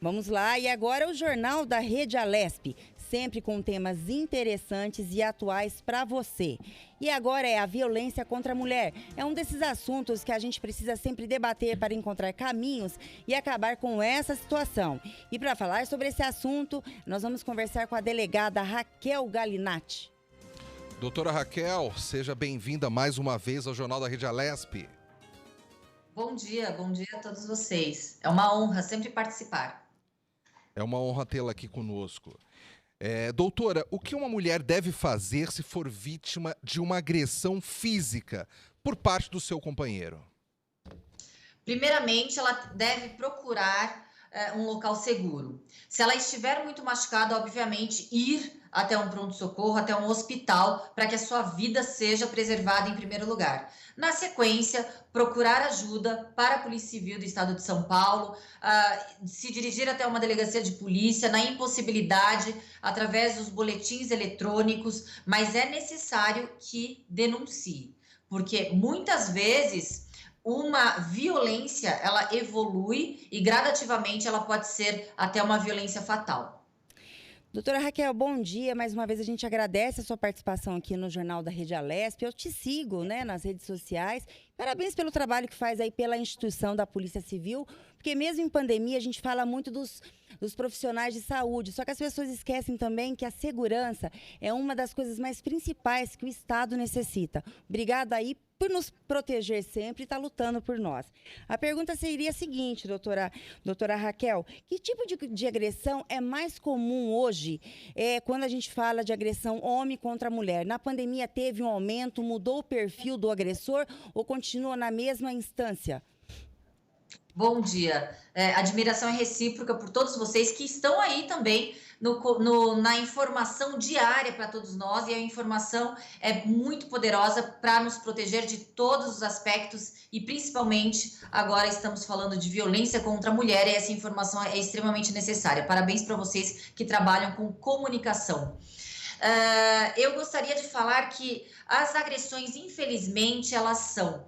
Vamos lá, e agora o Jornal da Rede Alesp, sempre com temas interessantes e atuais para você. E agora é a violência contra a mulher. É um desses assuntos que a gente precisa sempre debater para encontrar caminhos e acabar com essa situação. E para falar sobre esse assunto, nós vamos conversar com a delegada Raquel Galinatti. Doutora Raquel, seja bem-vinda mais uma vez ao Jornal da Rede Alesp. Bom dia a todos vocês. É uma honra sempre participar. É uma honra tê-la aqui conosco. Doutora, o que uma mulher deve fazer se for vítima de uma agressão física por parte do seu companheiro? Primeiramente, ela deve procurar um local seguro. Se ela estiver muito machucada, obviamente, ir até um pronto-socorro, até um hospital, para que a sua vida seja preservada em primeiro lugar. Na sequência, procurar ajuda para a Polícia Civil do Estado de São Paulo, se dirigir até uma delegacia de polícia, na impossibilidade, através dos boletins eletrônicos, mas é necessário que denuncie, porque muitas vezes uma violência, ela evolui e gradativamente ela pode ser até uma violência fatal. Doutora Raquel, bom dia. Mais uma vez a gente agradece a sua participação aqui no Jornal da Rede Alesp. Eu te sigo, nas redes sociais. Parabéns pelo trabalho que faz aí pela instituição da Polícia Civil, porque mesmo em pandemia a gente fala muito dos profissionais de saúde, só que as pessoas esquecem também que a segurança é uma das coisas mais principais que o Estado necessita. Obrigada aí por nos proteger sempre e estar lutando por nós. A pergunta seria a seguinte, doutora Raquel, que tipo de agressão é mais comum hoje quando a gente fala de agressão homem contra mulher? Na pandemia teve um aumento, mudou o perfil do agressor ou continua na mesma instância? Bom dia. Admiração é recíproca por todos vocês que estão aí também na informação diária para todos nós, e a informação é muito poderosa para nos proteger de todos os aspectos e principalmente agora estamos falando de violência contra a mulher e essa informação é extremamente necessária. Parabéns para vocês que trabalham com comunicação. Eu gostaria de falar que as agressões, infelizmente, elas são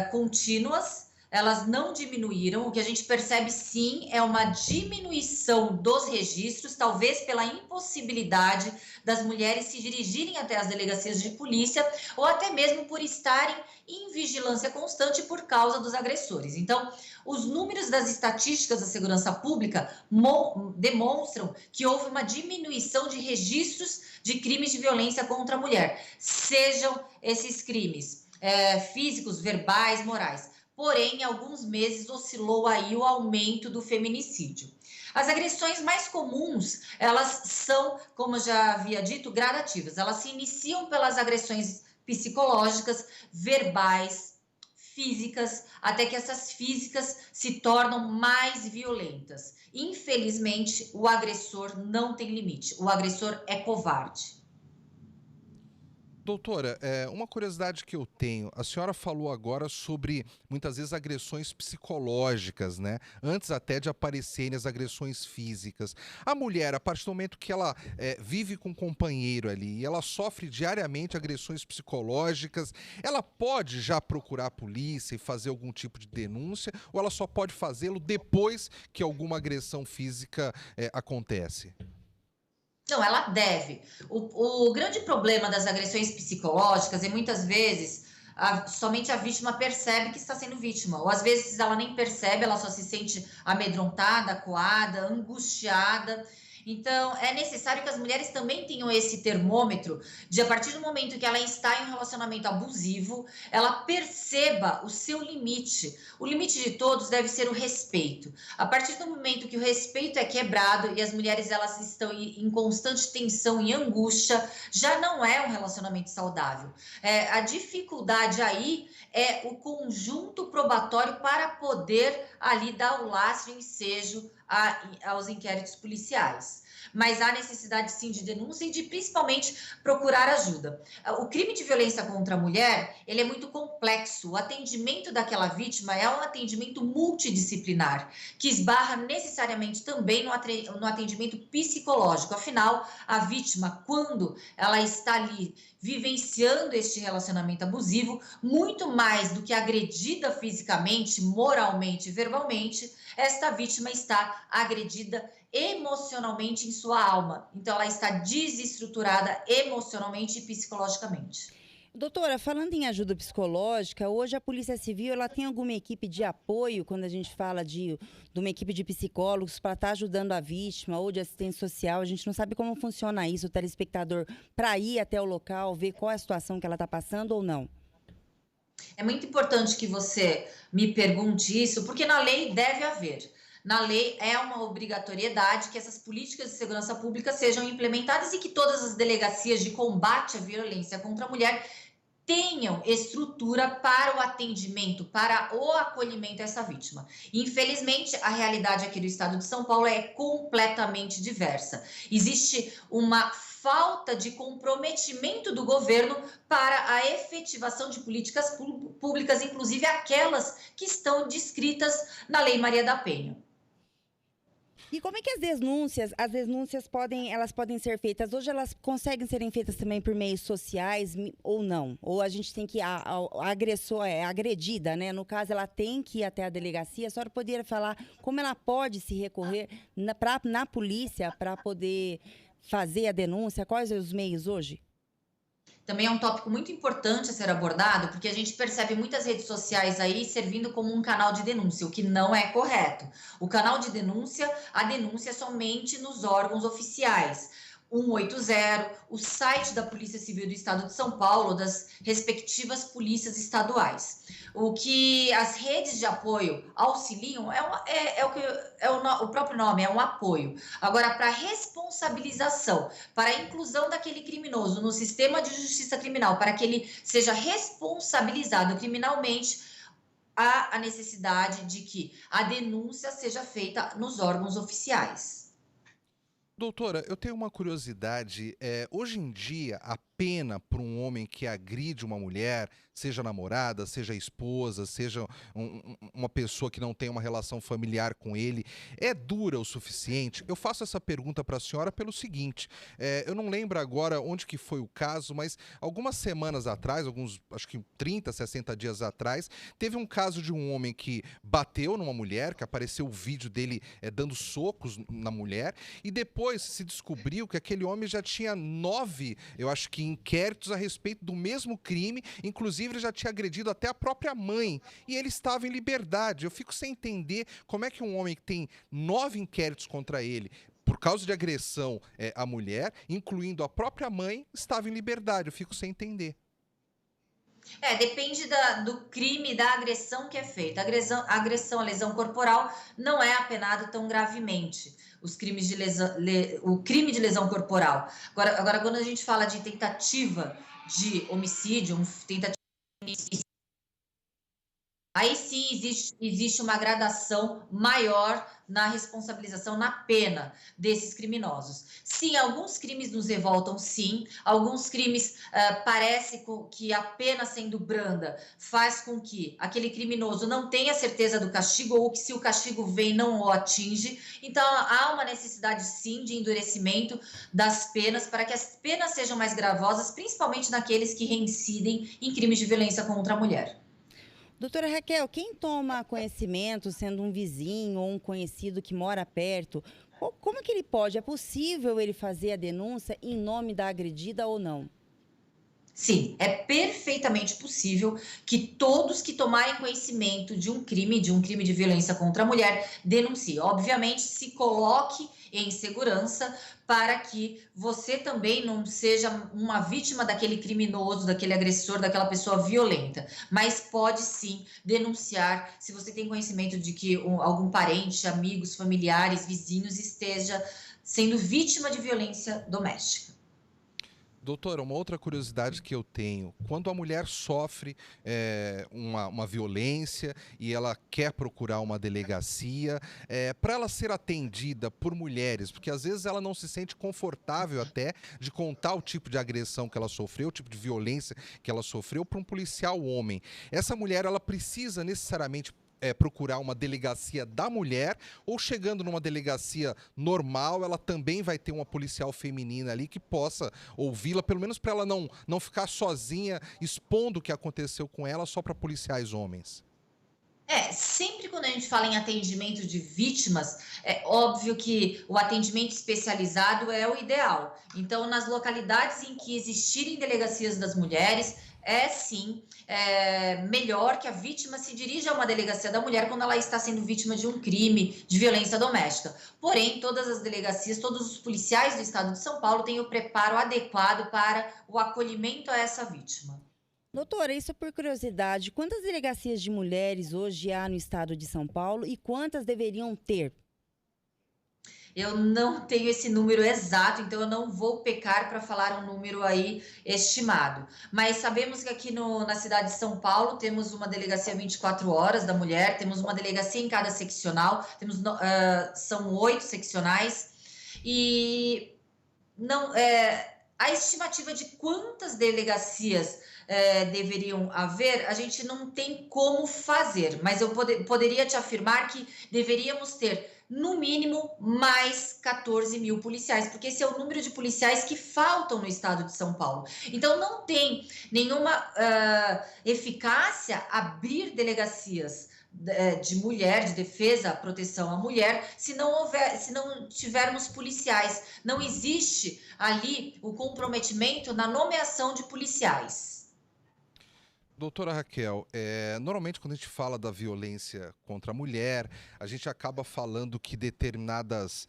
contínuas. Elas não diminuíram, o que a gente percebe sim é uma diminuição dos registros, talvez pela impossibilidade das mulheres se dirigirem até as delegacias de polícia ou até mesmo por estarem em vigilância constante por causa dos agressores. Então, os números das estatísticas da segurança pública demonstram que houve uma diminuição de registros de crimes de violência contra a mulher, sejam esses crimes físicos, verbais, morais. Porém, em alguns meses oscilou aí o aumento do feminicídio. As agressões mais comuns, elas são, como já havia dito, gradativas. Elas se iniciam pelas agressões psicológicas, verbais, físicas, até que essas físicas se tornam mais violentas. Infelizmente, o agressor não tem limite. O agressor é covarde. Doutora, uma curiosidade que eu tenho, a senhora falou agora sobre, muitas vezes, agressões psicológicas, né? Antes até de aparecerem as agressões físicas. A mulher, a partir do momento que ela vive com um companheiro ali e ela sofre diariamente agressões psicológicas, ela pode já procurar a polícia e fazer algum tipo de denúncia ou ela só pode fazê-lo depois que alguma agressão física acontece? Não, ela deve. O grande problema das agressões psicológicas é muitas vezes somente a vítima percebe que está sendo vítima, ou às vezes ela nem percebe, ela só se sente amedrontada, acuada, angustiada. Então, é necessário que as mulheres também tenham esse termômetro de, a partir do momento que ela está em um relacionamento abusivo, ela perceba o seu limite. O limite de todos deve ser o respeito. A partir do momento que o respeito é quebrado e as mulheres elas estão em constante tensão e angústia, já não é um relacionamento saudável. A dificuldade aí é o conjunto probatório para poder ali dar o lastro e ensejo aos inquéritos policiais. sociais. Mas há necessidade, sim, de denúncia e de, principalmente, procurar ajuda. O crime de violência contra a mulher, ele é muito complexo. O atendimento daquela vítima é um atendimento multidisciplinar, que esbarra necessariamente também no atendimento psicológico. Afinal, a vítima, quando ela está ali vivenciando este relacionamento abusivo, muito mais do que agredida fisicamente, moralmente, verbalmente, esta vítima está agredida emocionalmente em sua alma. Então, ela está desestruturada emocionalmente e psicologicamente. Doutora, falando em ajuda psicológica, hoje a Polícia Civil ela tem alguma equipe de apoio quando a gente fala de uma equipe de psicólogos para estar ajudando a vítima ou de assistência social? A gente não sabe como funciona isso, o telespectador, para ir até o local, ver qual é a situação que ela está passando ou não. É muito importante que você me pergunte isso, porque na lei deve haver. Na lei é uma obrigatoriedade que essas políticas de segurança pública sejam implementadas e que todas as delegacias de combate à violência contra a mulher tenham estrutura para o atendimento, para o acolhimento a essa vítima. Infelizmente, a realidade aqui do estado de São Paulo é completamente diversa. Existe uma falta de comprometimento do governo para a efetivação de políticas públicas, inclusive aquelas que estão descritas na Lei Maria da Penha. E como é que as denúncias podem ser feitas? Hoje elas conseguem serem feitas também por meios sociais ou não? Ou a gente tem que, a agressora é agredida, né? No caso, ela tem que ir até a delegacia. A senhora poderia falar como ela pode se recorrer na polícia para poder fazer a denúncia? Quais os meios hoje? Também é um tópico muito importante a ser abordado, porque a gente percebe muitas redes sociais aí servindo como um canal de denúncia, o que não é correto. O canal de denúncia, a denúncia é somente nos órgãos oficiais. 180, o site da Polícia Civil do Estado de São Paulo, das respectivas polícias estaduais. O que as redes de apoio auxiliam o próprio nome, é um apoio. Agora, para responsabilização, para a inclusão daquele criminoso no sistema de justiça criminal, para que ele seja responsabilizado criminalmente, há a necessidade de que a denúncia seja feita nos órgãos oficiais. Doutora, eu tenho uma curiosidade. Hoje em dia, a pena para um homem que agride uma mulher, seja namorada, seja esposa, seja uma pessoa que não tem uma relação familiar com ele, é dura o suficiente? Eu faço essa pergunta para a senhora pelo seguinte: eu não lembro agora onde que foi o caso, mas algumas semanas atrás, acho que 30, 60 dias atrás, teve um caso de um homem que bateu numa mulher, que apareceu o vídeo dele dando socos na mulher, e depois se descobriu que aquele homem já tinha 9, eu acho que inquéritos a respeito do mesmo crime, inclusive ele já tinha agredido até a própria mãe, e ele estava em liberdade. Eu fico sem entender como é que um homem que tem 9 inquéritos contra ele, por causa de agressão à mulher, incluindo a própria mãe, estava em liberdade. Eu fico sem entender. Depende do crime, da agressão que é feita. A agressão à lesão corporal não é apenado tão gravemente. Os crimes de o crime de lesão corporal. Agora, quando a gente fala de tentativa de homicídio, tentativa de homicídio, aí sim existe uma gradação maior na responsabilização, na pena desses criminosos. Sim, alguns crimes nos revoltam, sim. Alguns crimes parece que a pena sendo branda faz com que aquele criminoso não tenha certeza do castigo ou que se o castigo vem não o atinge. Então há uma necessidade sim de endurecimento das penas para que as penas sejam mais gravosas, principalmente naqueles que reincidem em crimes de violência contra a mulher. Doutora Raquel, quem toma conhecimento, sendo um vizinho ou um conhecido que mora perto, como que ele pode? É possível ele fazer a denúncia em nome da agredida ou não? Sim, é perfeitamente possível que todos que tomarem conhecimento de um crime de violência contra a mulher, denunciem. Obviamente, se coloque em segurança para que você também não seja uma vítima daquele criminoso, daquele agressor, daquela pessoa violenta. Mas pode sim denunciar se você tem conhecimento de que algum parente, amigos, familiares, vizinhos esteja sendo vítima de violência doméstica. Doutora, uma outra curiosidade que eu tenho, quando a mulher sofre uma violência e ela quer procurar uma delegacia, para ela ser atendida por mulheres, porque às vezes ela não se sente confortável até de contar o tipo de agressão que ela sofreu, o tipo de violência que ela sofreu para um policial homem. Essa mulher, ela precisa necessariamente procurar uma delegacia da mulher, ou chegando numa delegacia normal, ela também vai ter uma policial feminina ali que possa ouvi-la, pelo menos para ela não ficar sozinha expondo o que aconteceu com ela só para policiais homens. Sempre quando a gente fala em atendimento de vítimas, é óbvio que o atendimento especializado é o ideal. Então, nas localidades em que existirem delegacias das mulheres, sim melhor que a vítima se dirija a uma delegacia da mulher quando ela está sendo vítima de um crime de violência doméstica. Porém, todas as delegacias, todos os policiais do estado de São Paulo têm o preparo adequado para o acolhimento a essa vítima. Doutora, isso por curiosidade, quantas delegacias de mulheres hoje há no estado de São Paulo e quantas deveriam ter? Eu não tenho esse número exato, então eu não vou pecar para falar um número aí estimado. Mas sabemos que aqui na cidade de São Paulo temos uma delegacia 24 horas da mulher, temos uma delegacia em cada seccional, são 8 seccionais, e não, a estimativa de quantas delegacias deveriam haver, a gente não tem como fazer, mas eu poderia te afirmar que deveríamos ter no mínimo mais 14 mil policiais, porque esse é o número de policiais que faltam no estado de São Paulo. Então não tem nenhuma eficácia abrir delegacias de mulher, de defesa, proteção à mulher, se não tivermos policiais. Não existe ali o comprometimento na nomeação de policiais. Doutora Raquel, normalmente quando a gente fala da violência contra a mulher, a gente acaba falando que determinadas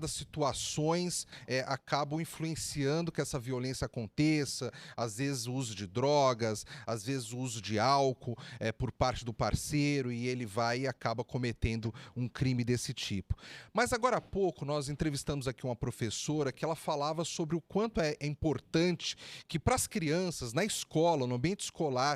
situações acabam influenciando que essa violência aconteça, às vezes o uso de drogas, às vezes o uso de álcool por parte do parceiro, e ele vai e acaba cometendo um crime desse tipo. Mas agora há pouco nós entrevistamos aqui uma professora que ela falava sobre o quanto é importante que para as crianças, na escola, no ambiente escolar,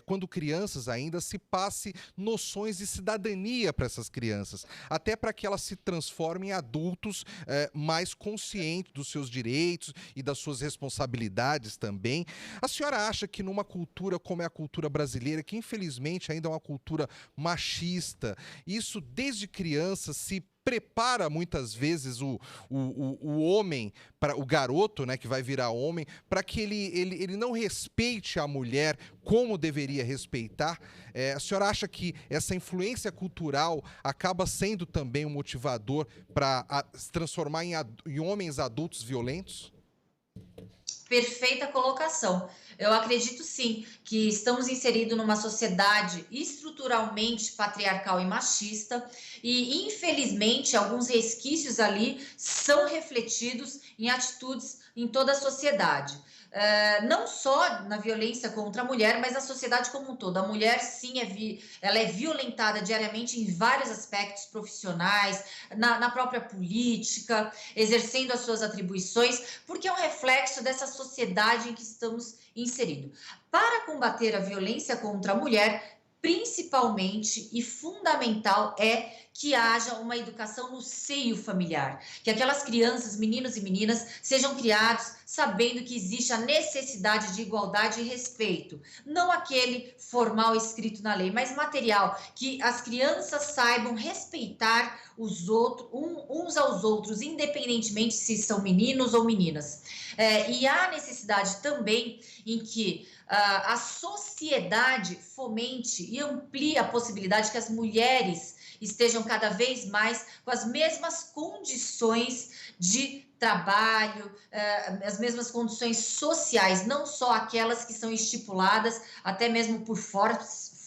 quando crianças ainda, se passe noções de cidadania para essas crianças, até para que elas se transformem em adultos mais conscientes dos seus direitos e das suas responsabilidades também. A senhora acha que numa cultura como é a cultura brasileira, que infelizmente ainda é uma cultura machista, isso desde criança se prepara muitas vezes o homem, o garoto, né, que vai virar homem, para que ele não respeite a mulher como deveria respeitar? A senhora acha que essa influência cultural acaba sendo também um motivador para se transformar em homens adultos violentos? Perfeita colocação. Eu acredito sim que estamos inseridos numa sociedade estruturalmente patriarcal e machista, e infelizmente alguns resquícios ali são refletidos em atitudes em toda a sociedade. Não só na violência contra a mulher, mas na sociedade como um todo. A mulher, sim, ela é violentada diariamente em vários aspectos profissionais, na própria política, exercendo as suas atribuições, porque é um reflexo dessa sociedade em que estamos inseridos. Para combater a violência contra a mulher, principalmente e fundamental é que haja uma educação no seio familiar, que aquelas crianças, meninos e meninas, sejam criados sabendo que existe a necessidade de igualdade e respeito, não aquele formal escrito na lei, mas material, que as crianças saibam respeitar os outros, uns aos outros, independentemente se são meninos ou meninas. E há necessidade também em que a sociedade fomente e amplie a possibilidade que as mulheres estejam cada vez mais com as mesmas condições de trabalho, as mesmas condições sociais, não só aquelas que são estipuladas até mesmo por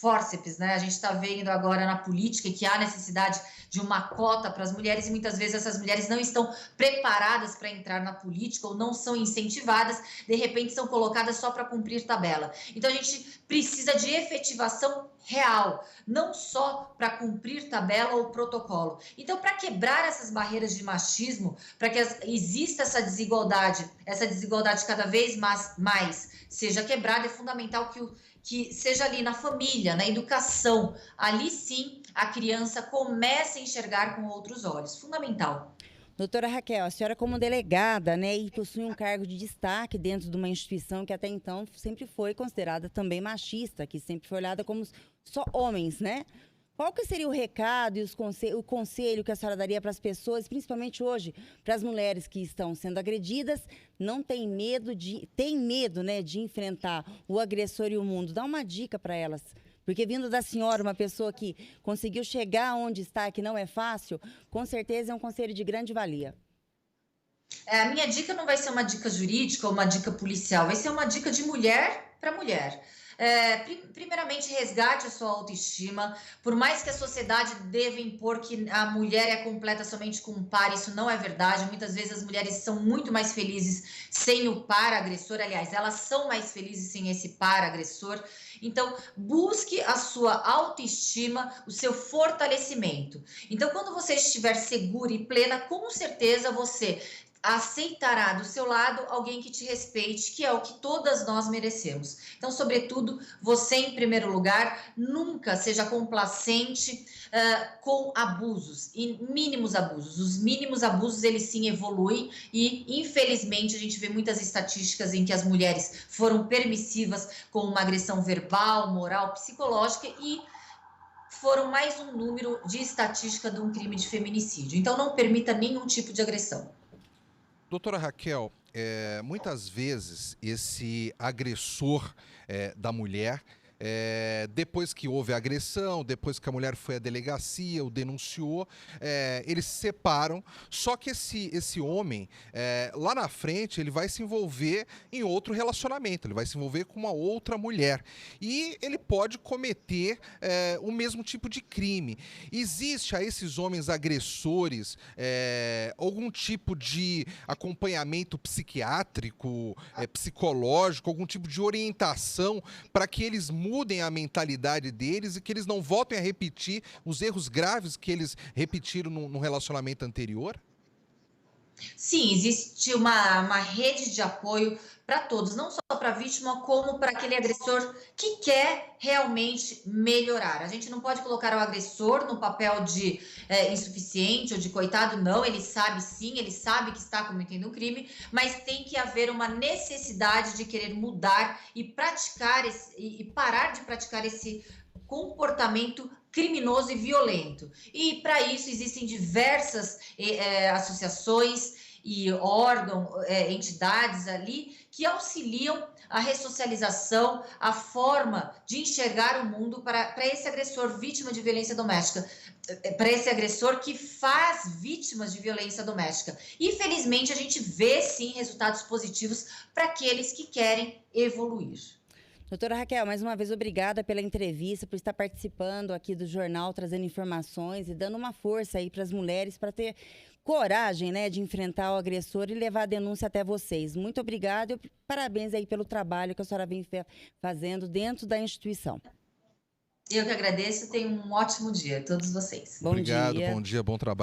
fórceps, né? A gente está vendo agora na política que há necessidade de uma cota para as mulheres e muitas vezes essas mulheres não estão preparadas para entrar na política ou não são incentivadas, de repente são colocadas só para cumprir tabela. Então a gente precisa de efetivação real, não só para cumprir tabela ou protocolo. Então, para quebrar essas barreiras de machismo, para que exista essa desigualdade cada vez mais seja quebrada, é fundamental que seja ali na família, na educação. Ali sim a criança começa a enxergar com outros olhos. Fundamental. Doutora Raquel, a senhora como delegada, né, e possui um cargo de destaque dentro de uma instituição que até então sempre foi considerada também machista, que sempre foi olhada como só homens, né? Qual que seria o recado e o conselho que a senhora daria para as pessoas, principalmente hoje, para as mulheres que estão sendo agredidas, não têm medo, né, de enfrentar o agressor e o mundo? Dá uma dica para elas. Porque vindo da senhora, uma pessoa que conseguiu chegar onde está, que não é fácil, com certeza é um conselho de grande valia. A minha dica não vai ser uma dica jurídica ou uma dica policial, vai ser uma dica de mulher para mulher. Primeiramente, resgate a sua autoestima. Por mais que a sociedade deva impor que a mulher é completa somente com um par, isso não é verdade. Muitas vezes as mulheres são muito mais felizes sem o par agressor. Aliás, elas são mais felizes sem esse par agressor. Então, busque a sua autoestima, o seu fortalecimento. Então, quando você estiver segura e plena, com certeza você aceitará do seu lado alguém que te respeite, que é o que todas nós merecemos. Então, sobretudo, você em primeiro lugar, nunca seja complacente com abusos e mínimos abusos. Os mínimos abusos, eles sim evoluem e, infelizmente, a gente vê muitas estatísticas em que as mulheres foram permissivas com uma agressão verbal, moral, psicológica e foram mais um número de estatística de um crime de feminicídio. Então, não permita nenhum tipo de agressão. Doutora Raquel, muitas vezes esse agressor da mulher, depois que houve a agressão, depois que a mulher foi à delegacia, o denunciou, eles se separam, só que esse homem, lá na frente, ele vai se envolver em outro relacionamento, ele vai se envolver com uma outra mulher e ele pode cometer o mesmo tipo de crime. Existe a esses homens agressores algum tipo de acompanhamento psiquiátrico, psicológico, algum tipo de orientação para que eles mudem a mentalidade deles e que eles não voltem a repetir os erros graves que eles repetiram no relacionamento anterior? Sim, existe uma rede de apoio para todos, não só para a vítima, como para aquele agressor que quer realmente melhorar. A gente não pode colocar o agressor no papel de insuficiente ou de coitado, não. Ele sabe sim, ele sabe que está cometendo um crime, mas tem que haver uma necessidade de querer mudar e praticar e parar de praticar esse comportamento criminoso e violento. E para isso existem diversas associações e órgãos, entidades ali que auxiliam a ressocialização, a forma de enxergar o mundo para esse agressor vítima de violência doméstica, para esse agressor que faz vítimas de violência doméstica. E felizmente a gente vê sim resultados positivos para aqueles que querem evoluir. Doutora Raquel, mais uma vez, obrigada pela entrevista, por estar participando aqui do jornal, trazendo informações e dando uma força aí para as mulheres, para ter coragem, né, de enfrentar o agressor e levar a denúncia até vocês. Muito obrigada e parabéns aí pelo trabalho que a senhora vem fazendo dentro da instituição. Eu que agradeço, tenham um ótimo dia, todos vocês. Bom dia. Obrigado, bom dia, bom trabalho.